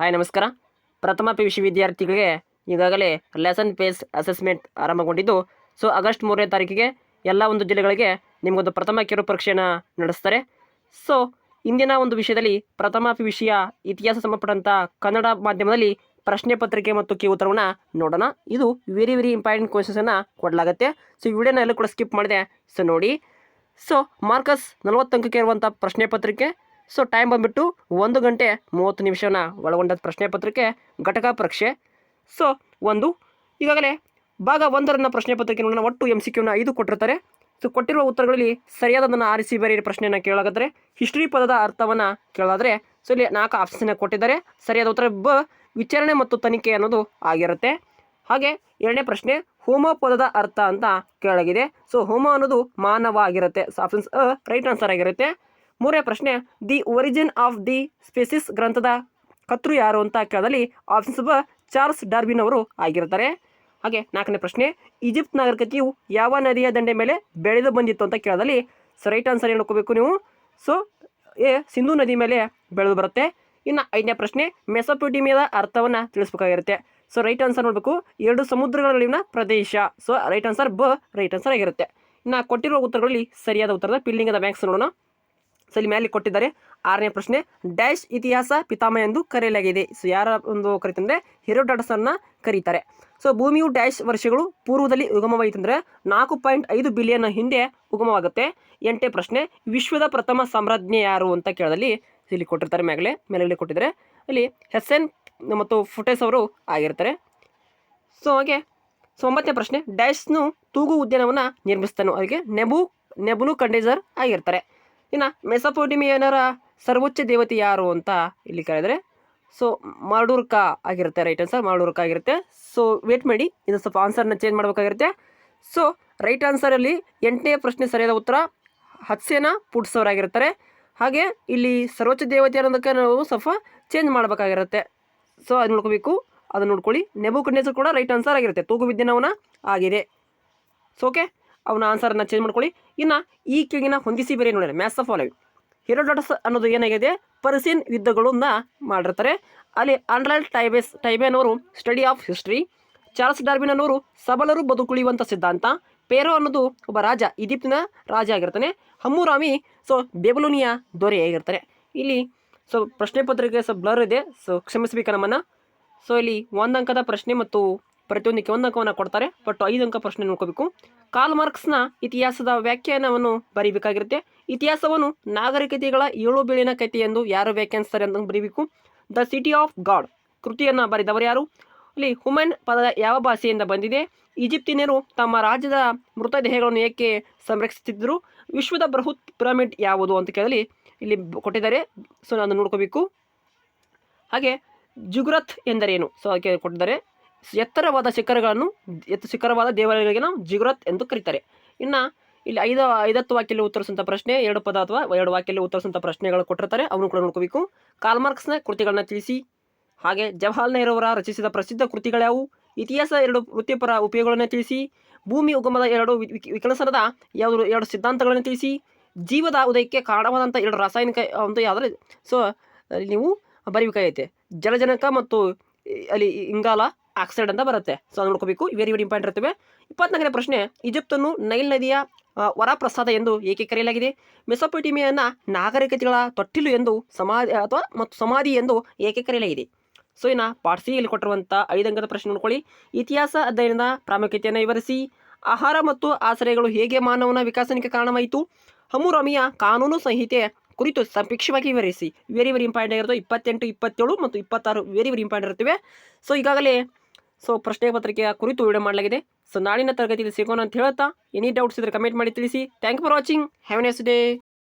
Hi ನಮಸ್ಕಾರ. ಪ್ರಥಮ PUC ವಿದ್ಯಾರ್ಥಿಗಳಿಗೆ ಈಗಾಗಲೇ ಲೆಸನ್ ಬೇಸ್ಡ್ ಅಸೆಸ್ಮೆಂಟ್ ಆರಂಭಗೊಂಡಿದ್ದು, ಸೊ ಆಗಸ್ಟ್ 3ನೇ ತಾರೀಕಿಗೆ ಎಲ್ಲ ಒಂದು ಜಿಲ್ಲೆಗಳಿಗೆ ನಿಮಗೊಂದು ಪ್ರಥಮ ಕಿರು ಪರೀಕ್ಷೆಯನ್ನು ನಡೆಸ್ತಾರೆ. ಸೊ ಇಂದಿನ ಒಂದು ವಿಷಯದಲ್ಲಿ ಪ್ರಥಮ PUCಯ ಇತಿಹಾಸ ಸಂಬಂಧಪಟ್ಟಂಥ ಕನ್ನಡ ಮಾಧ್ಯಮದಲ್ಲಿ ಪ್ರಶ್ನೆ ಪತ್ರಿಕೆ ಮತ್ತು ಕೀ ಉತ್ತರವನ್ನು ನೋಡೋಣ. ಇದು ವೆರಿ ಇಂಪಾರ್ಟೆಂಟ್ ಕ್ವೆಶನ್ಸನ್ನು ಕೊಡಲಾಗುತ್ತೆ. ಸೊ ಈ ವಿಡಿಯೋನ ಎಲ್ಲೂ ಕೂಡ ಸ್ಕಿಪ್ ಮಾಡಿದೆ, ಸೊ ನೋಡಿ. ಸೊ ಮಾರ್ಕಸ್ 40 ಅಂಕಕ್ಕೆ ಇರುವಂಥ ಪ್ರಶ್ನೆ ಪತ್ರಿಕೆ. ಸೊ ಟೈಮ್ ಬಂದುಬಿಟ್ಟು 1 ಗಂಟೆ 30 ನಿಮಿಷವನ್ನು ಒಳಗೊಂಡ ಪ್ರಶ್ನೆ ಪತ್ರಿಕೆ ಘಟಕ ಪರೀಕ್ಷೆ. ಸೊ ಈಗಾಗಲೇ ಭಾಗ 1 ಪ್ರಶ್ನೆ ಪತ್ರಿಕೆ ನೋಡೋಣ. ಒಟ್ಟು MCQನ 5 ಕೊಟ್ಟಿರ್ತಾರೆ. ಸೊ ಕೊಟ್ಟಿರುವ ಉತ್ತರಗಳಲ್ಲಿ ಸರಿಯಾದದನ್ನು ಆರಿಸಿ ಬರೆಯಿರಿ ಪ್ರಶ್ನೆಯನ್ನು ಕೇಳಾದರೆ, ಹಿಸ್ಟ್ರಿ ಪದದ ಅರ್ಥವನ್ನು ಕೇಳಾದರೆ ಸೊ ಇಲ್ಲಿ 4 ಆಪ್ಷನ್ನ ಕೊಟ್ಟಿದ್ದಾರೆ. ಸರಿಯಾದ ಉತ್ತರ ಬ, ವಿಚಾರಣೆ ಮತ್ತು ತನಿಖೆ ಅನ್ನೋದು ಆಗಿರುತ್ತೆ. ಹಾಗೆ ಎರಡನೇ ಪ್ರಶ್ನೆ, ಹೋಮೋ ಪದದ ಅರ್ಥ ಅಂತ ಕೇಳಾಗಿದೆ. ಸೊ ಹೋಮೋ ಅನ್ನೋದು ಮಾನವ ಆಗಿರುತ್ತೆ. So options a right answer ಆಗಿರುತ್ತೆ. ಮೂರನೇ ಪ್ರಶ್ನೆ, the origin of the species ಗ್ರಂಥದ ಕರ್ತೃ ಯಾರು ಅಂತ ಕೇಳದಲ್ಲಿ ಆಪ್ಷನ್ಸ್ ಬ ಚಾರ್ಲ್ಸ್ ಡಾರ್ವಿನ್ ಅವರು ಆಗಿರ್ತಾರೆ. ಹಾಗೆ ನಾಲ್ಕನೇ ಪ್ರಶ್ನೆ, ಈಜಿಪ್ಟ್ ನಾಗರಿಕತೆಯು ಯಾವ ನದಿಯ ದಂಡೆ ಮೇಲೆ ಬೆಳೆದು ಬಂದಿತ್ತು ಅಂತ ಕೇಳದಲ್ಲಿ ಸೊ ರೈಟ್ ಆನ್ಸರ್ ಏನು ನೋಡ್ಕೋಬೇಕು ನೀವು. ಸೊ ಎ ಸಿಂಧೂ ನದಿ ಮೇಲೆ ಬೆಳೆದು ಬರುತ್ತೆ. ಇನ್ನು ಐದನೇ ಪ್ರಶ್ನೆ, ಮೆಸೊಪೊಟೇಮಿಯಾದ ಅರ್ಥವನ್ನು ತಿಳಿಸ್ಬೇಕಾಗಿರುತ್ತೆ. ಸೊ ರೈಟ್ ಆನ್ಸರ್ ನೋಡಬೇಕು, 2 ಸಮುದ್ರಗಳ ನಡುವಿನ ಪ್ರದೇಶ. ಸೊ ರೈಟ್ ಆನ್ಸರ್ ಬ ರೈಟ್ ಆನ್ಸರ್ ಆಗಿರುತ್ತೆ. ಇನ್ನು ಕೊಟ್ಟಿರುವ ಉತ್ತರಗಳಲ್ಲಿ ಸರಿಯಾದ ಉತ್ತರದ ಫಿಲ್ಲಿಂಗ್ ದ ಬ್ಯಾಂಕ್ಸ್ ನೋಡೋಣ. ಸೊ ಇಲ್ಲಿ ಮೇಲೆ ಕೊಟ್ಟಿದ್ದಾರೆ. ಆರನೇ ಪ್ರಶ್ನೆ, ಡ್ಯಾಶ್ ಇತಿಹಾಸ ಪಿತಾಮಹ ಎಂದು ಕರೆಯಲಾಗಿದೆ. ಸೊ ಯಾರ ಒಂದು ಕರೀತಂದರೆ ಹೆರೋಡಾಟಸನ್ನು ಕರೀತಾರೆ. ಸೊ ಭೂಮಿಯು ಡ್ಯಾಶ್ ವರ್ಷಗಳು ಪೂರ್ವದಲ್ಲಿ ಉಗಮವಾಯಿತಂದರೆ 4.5 ಬಿಲಿಯನ್ ಹಿಂದೆ ಉಗಮವಾಗುತ್ತೆ. 8ನೇ ಪ್ರಶ್ನೆ, ವಿಶ್ವದ ಪ್ರಥಮ ಸಾಮ್ರಾಜ್ಞೆ ಯಾರು ಅಂತ ಕೇಳದಲ್ಲಿ ಇಲ್ಲಿ ಕೊಟ್ಟಿರ್ತಾರೆ. ಮೇಲೆ ಕೊಟ್ಟಿದ್ದಾರೆ. ಇಲ್ಲಿ ಹೆಸೆನ್ ಮತ್ತು ಫುಟೆಸ್ ಅವರು ಆಗಿರ್ತಾರೆ. ಸೊ ಹಾಗೆ 9ನೇ ಪ್ರಶ್ನೆ, ಡ್ಯಾಶ್ನು ತೂಗು ಉದ್ಯಾನವನ್ನು ನಿರ್ಮಿಸ್ತಾನೋ ಅದಕ್ಕೆ ನೆಬುಲು ಕಂಡೇಜರ್ ಆಗಿರ್ತಾರೆ. ಇನ್ನು ಮೆಸೊಪೊಟೇಮಿಯನ್ನರ ಸರ್ವೋಚ್ಚ ದೇವತೆ ಯಾರು ಅಂತ ಇಲ್ಲಿ ಕರೆದರೆ ಸೊ ಮಾರ್ಡೂರ್ಕಾ ಆಗಿರುತ್ತೆ. ರೈಟ್ ಆನ್ಸರ್ ಮಾರ್ಡೂರ್ಕಾ ಆಗಿರುತ್ತೆ. ಸೊ ವೇಟ್ ಮಾಡಿ, ಇದು ಸ್ವಲ್ಪ ಆನ್ಸರ್ನ ಚೇಂಜ್ ಮಾಡಬೇಕಾಗಿರುತ್ತೆ. ಸೊ ರೈಟ್ ಆನ್ಸರಲ್ಲಿ 8ನೇ ಪ್ರಶ್ನೆ ಸರಿಯಾದ ಉತ್ತರ ಹತ್ಸೆನಾ ಪುಟ್ಸ್ ಅವರಾಗಿರ್ತಾರೆ. ಹಾಗೆ ಇಲ್ಲಿ ಸರ್ವೋಚ್ಚ ದೇವತೆ ಅನ್ನೋದಕ್ಕೆ ನಾವು ಸ್ವಲ್ಪ ಚೇಂಜ್ ಮಾಡಬೇಕಾಗಿರುತ್ತೆ. ಸೊ ಅದು ನೋಡ್ಕೋಬೇಕು, ಅದನ್ನು ನೋಡ್ಕೊಳ್ಳಿ. ನೆಬೂಕಡ್ನೆಸರ್ ಕೂಡ ರೈಟ್ ಆನ್ಸರ್ ಆಗಿರುತ್ತೆ. ತೂಗು ವಿದ್ಯಾನವನ ಆಗಿದೆ. ಸೊ ಓಕೆ, ಅವನ ಆನ್ಸರನ್ನು ಚೇಂಜ್ ಮಾಡ್ಕೊಳ್ಳಿ. ಇನ್ನು ಈ ಕೆಳಗಿನ ಹೊಂದಿಸಿ ಬೇರೆ ನೋಡಿದ್ರೆ ಮ್ಯಾಥ್ಸ್ ಆಫ್ ಫಾಲೋವಿಂಗ್. ಹೆರೋಡಾಟಸ್ ಅನ್ನೋದು ಏನಾಗಿದೆ, ಪರ್ಸಿಯನ್ ಯುದ್ಧಗಳನ್ನ ಮಾಡಿರ್ತಾರೆ. ಅಲ್ಲಿ ಆಂಡ್ರಾಲ್ಡ್ ಟೈಬೇನ್ ಅವರು study of history. Charles Darwin ಅನ್ನೋರು ಸಬಲರು ಬದುಕುಳಿಯುವಂಥ ಸಿದ್ಧಾಂತ. ಪೇರೋ ಅನ್ನೋದು ಒಬ್ಬ ರಾಜ, ಈಜಿಪ್ಟಿನ ರಾಜ ಆಗಿರ್ತಾನೆ. ಹಮ್ಮುರಾಮಿ ಸೊ ಬೆಬಲೋನಿಯಾ ದೊರೆ ಆಗಿರ್ತಾರೆ. ಇಲ್ಲಿ ಸೊ ಪ್ರಶ್ನೆ ಪತ್ರಿಕೆ ಸ್ವಲ್ಪ ಬ್ಲರ್ ಇದೆ, ಸೊ ಕ್ಷಮಿಸಬೇಕು ನಮ್ಮನ್ನು. ಸೊ ಇಲ್ಲಿ 1 ಅಂಕದ ಪ್ರಶ್ನೆ ಮತ್ತು ಪ್ರತಿಯೊಂದಕ್ಕೆ 1 ಅಂಕವನ್ನು ಕೊಡ್ತಾರೆ. ಬಟ್ 5 ಅಂಕ ಪ್ರಶ್ನೆ ನೋಡ್ಕೋಬೇಕು. ಕಾರ್ಲ್ ಮಾರ್ಕ್ಸ್ನ ಇತಿಹಾಸದ ವ್ಯಾಖ್ಯಾನವನ್ನು ಬರೀಬೇಕಾಗಿರುತ್ತೆ. ಇತಿಹಾಸವನ್ನು ನಾಗರಿಕತೆಗಳ 7 ಬೀಳಿನ ಕಥೆ ಎಂದು ಯಾರು ವ್ಯಾಖ್ಯಾನಿಸ್ತಾರೆ ಅಂತ ಬರೀಬೇಕು. ದ ಸಿಟಿ ಆಫ್ ಗಾಡ್ ಕೃತಿಯನ್ನು ಬರೆದವರು ಯಾರು? ಇಲ್ಲಿ ಹುಮನ್ ಪದ ಯಾವ ಭಾಷೆಯಿಂದ ಬಂದಿದೆ? ಈಜಿಪ್ತಿನರು ತಮ್ಮ ರಾಜ್ಯದ ಮೃತದೇಹಗಳನ್ನು ಏಕೆ ಸಂರಕ್ಷಿಸುತ್ತಿದ್ದರು? ವಿಶ್ವದ ಬೃಹತ್ ಪಿರಮಿಡ್ ಯಾವುದು ಅಂತ ಕೇಳಲಿ ಇಲ್ಲಿ ಕೊಟ್ಟಿದ್ದಾರೆ. ಸೊ ಅದನ್ನು ನೋಡ್ಕೋಬೇಕು. ಹಾಗೆ ಜುಗ್ರತ್ ಎಂದರೇನು? ಸೊ ಅದಕ್ಕೆ ಕೊಟ್ಟಿದ್ದಾರೆ. ಎತ್ತರವಾದ ಶಿಖರವಾದ ದೇವಾಲಯಗಳಿಗೆ ನಾವು ಜಿಗುರತ್ ಎಂದು ಕರೀತಾರೆ. ಇನ್ನು ಇಲ್ಲಿ 50 ವಾಕ್ಯಲ್ಲಿ ಉತ್ತರಿಸುವಂಥ ಪ್ರಶ್ನೆ, 2 ಪದ ಅಥವಾ 2 ವಾಕ್ಯಲ್ಲಿ ಉತ್ತರಿಸುವಂಥ ಪ್ರಶ್ನೆಗಳು ಕೊಟ್ಟಿರ್ತಾರೆ. ಅವನು ಕೂಡ ನೋಡ್ಕೋಬೇಕು. ಕಾರ್ಲ್ ಮಾರ್ಕ್ಸ್ನ ಕೃತಿಗಳನ್ನ ತಿಳಿಸಿ. ಹಾಗೆ ಜವಾಹರ್ಲಾಲ್ ನೆಹರು ಅವರ ರಚಿಸಿದ ಪ್ರಸಿದ್ಧ ಕೃತಿಗಳ್ಯಾವು? ಇತಿಹಾಸ 2 ವೃತ್ತಿಪರ ಉಪಯೋಗಗಳನ್ನು ತಿಳಿಸಿ. ಭೂಮಿ ಉಗಮದ 2 ವಿಕಸನದ 2 ಸಿದ್ಧಾಂತಗಳನ್ನು ತಿಳಿಸಿ. ಜೀವದ ಉದಯಕ್ಕೆ ಕಾರಣವಾದಂಥ 2 ರಾಸಾಯನಿಕ ಒಂದು ಯಾವುದಾದ್ರೆ ಸೊ ನೀವು ಬರೀಬೇಕಾಗೈತೆ. ಜಲಜನಕ ಮತ್ತು ಅಲ್ಲಿ ಇಂಗಾಲ ಆಕ್ಸೈಡ್ ಅಂತ ಬರುತ್ತೆ. ಸೊ ಅದು ನೋಡ್ಕೋಬೇಕು. ವೆರಿ ಇಂಪಾರ್ಟೆಂಟ್ ಇರ್ತವೆ. 24ನೇ ಪ್ರಶ್ನೆ, ಈಜಿಪ್ತನ್ನು ನೈಲ್ ನದಿಯ ವರಪ್ರಸಾದ ಎಂದು ಏಕೆ ಕರೆಯಲಾಗಿದೆ? ಮೆಸೊಪೊಟೇಮಿಯಾನ ನಾಗರಿಕತೆಗಳ ತೊಟ್ಟಿಲು ಎಂದು ಸಮಾಧಿ ಎಂದು ಏಕೆ ಕರೆಯಲಾಗಿದೆ? ಸೊ ಇನ್ನು ಪಾರ್ಟ್ ಸಿ ಇಲ್ಲಿ ಕೊಟ್ಟಿರುವಂಥ 5 ಅಂಕದ ಪ್ರಶ್ನೆ ನೋಡ್ಕೊಳ್ಳಿ. ಇತಿಹಾಸ ಅಧ್ಯಯನದ ಪ್ರಾಮುಖ್ಯತೆಯನ್ನು ವಿವರಿಸಿ. ಆಹಾರ ಮತ್ತು ಆಶ್ರಯಗಳು ಹೇಗೆ ಮಾನವನ ವಿಕಾಸನಕ್ಕೆ ಕಾರಣವಾಯಿತು? ಹಮ್ಮುರಾಮಿಯ ಕಾನೂನು ಸಂಹಿತೆ ಕುರಿತು ಸಂಕ್ಷಿಪ್ತವಾಗಿ ವಿವರಿಸಿ. ವೆರಿ ಇಂಪಾರ್ಟೆಂಟ್ ಆಗಿರುತ್ತೆ. 28, 27 ಮತ್ತು 26 ವೆರಿ ಇಂಪಾರ್ಟೆಂಟ್ ಇರ್ತವೆ. ಸೊ ಈಗಾಗಲೇ ಸೊ ಪ್ರಶ್ನೆ ಪತ್ರಿಕೆಯ ಕುರಿತು ವಿಡಿಯೋ ಮಾಡಲಾಗಿದೆ. ಸೊ ನಾಳಿನ ತರಗತಿಯಲ್ಲಿ ಸಿಗೋಣ ಅಂತ ಹೇಳ್ತಾ, ಎನಿ ಡೌಟ್ಸ್ ಇದ್ದರೆ ಕಮೆಂಟ್ ಮಾಡಿ ತಿಳಿಸಿ. Thank you for watching. Have a nice day.